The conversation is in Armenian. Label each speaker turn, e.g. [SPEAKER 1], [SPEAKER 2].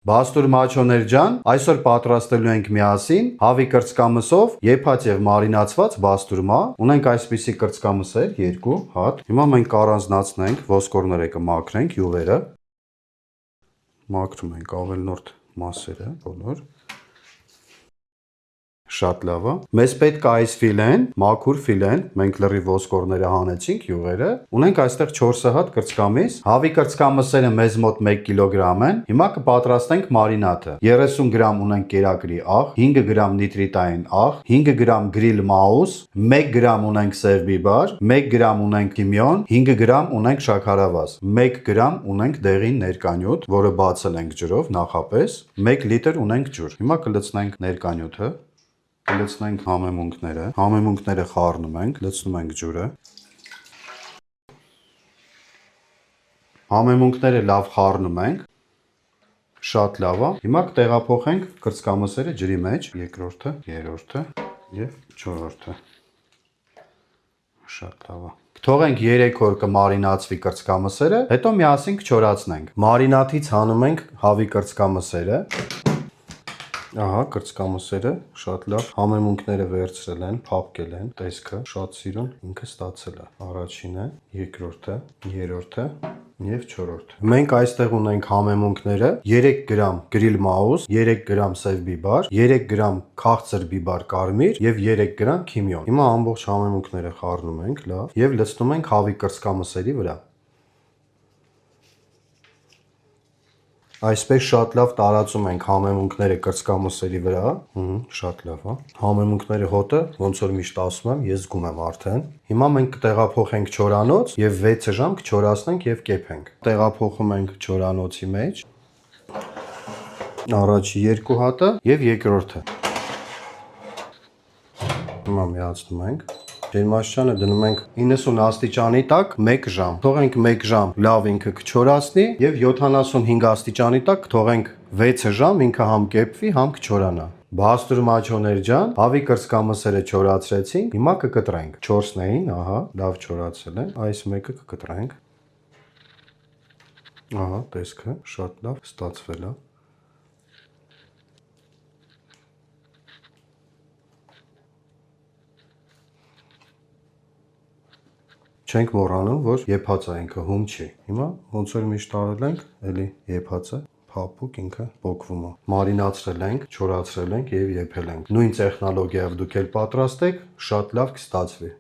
[SPEAKER 1] Բաստուր մաչոներ ջան, այսօր պատրաստելու ենք միասին հավի կրծքամսով եփած եւ մարինացված բաստուրմա։ Ունենք այսպիսի կրծքամսեր 2 հատ։ Հիմա մենք կառանձնացնենք, ոսկորները կմաքրենք, յուղերը։ Մաքրում ենք ավելնորդ մասերը, բոլոր։ Շատ լավ է։ Մեզ պետք է այս ֆիլեն, մաքուր ֆիլեն, մենք լրիվ ոսկորները հանեցինք, յուղերը։ Ունենք այստեղ 4 հատ կրծքամիս։ Հավի կրծքամսերը մեզ մոտ 1 կիլոգրամ են։ Հիմա կպատրաստենք մարինատը։ 30 գրամ ունենք կերակրի աղ, 5 գրամ նիտրիտային աղ, 5 գրամ գրիլ մաուս, 1 գրամ ունենք սև բիբար, 1 գրամ ունենք թիմյոն, 5 գրամ ունենք շաքարավազ, 1 գրամ ունենք դեղին ներկանյութ, որը բացել ենք ջրով նախապես, 1 լիտր ունենք ջուր։ Հիմա կլցնենք ներկանյութը։ Լցնենք համեմունքները խառնում ենք, լցնում ենք ջուրը։ Համեմունքները լավ խառնում ենք, շատ լավ է։ Հիմա կտեղափոխենք կրծքամսերը ջրի մեջ, երկրորդը, երրորդը եւ չորրորդը։ Շատ լավ է։ Թողենք 3 օր կմարինացվի կրծքամսերը, հետո միասին կչորացնենք։ Մարինաթից հանում ենք հավի կրծքամսերը։ Ահա կրծքամսերը շատ լավ համեմունքները վերցրել են, փափկել են, տեսքը շատ սիրուն ինքը ստացել է։ Առաջինը, երկրորդը, երրորդը եւ չորրորդը։ Մենք այստեղ ունենք համեմունքները 3 գրամ գրիլ մաուս, 3 գրամ սև բիբար, 3 գրամ քաղցր բիբար կարմիր եւ 3 գրամ թիմյոն։ Հիմա ամբողջ համեմունքները խառնում ենք լավ եւ լցնում ենք հավի կրծքամսերի վրա։ Այսպես շատ լավ տարածում ենք համեմունքները կրծքամսերի վրա, շատ լավ է։ Համեմունքների հոտը, ոնց որ միշտ ասում եմ, ես զգում եմ արդեն։ Հիմա մենք կտեղափոխենք չորանոց եւ 6 ժամ կչորացնենք եւ կեփենք։ Տեղափոխում ենք չորանոցի մեջ։ Առաջի 2 հատը եւ երկրորդը։ Հիմա միացնում ենք։ Ջերմաստիճանը դնում ենք 90 աստիճանի տակ 1 ժամ։ Թողենք 1 ժամ լավ ինքը կչորացնի եւ 75 աստիճանի տակ թողենք 6 ժամ ինքը համ կեփվի, համ կչորանա։ Բաստուր մաչոներ ջան, հավի կրծքամսերը չորացրեցինք, հիմա կկտրենք։ 4-ն էին, ահա, լավ չորացել են։ Այս մեկը կկտրենք։ Ահա, տեսքը շատ լավ ստացվել է։ Չենք մոռանում, որ եփած է ինքը, հում չի։ Հիմա ոնց որ միշտ արել ենք, էլի եփած է, փափուկ ինքը պոկվում է։ Մարինացրել ենք, չորացրել ենք եւ եփել ենք։ Նույն տեխնոլոգիայով դուք էլ պատրաստեք, շատ լավ կստացվի։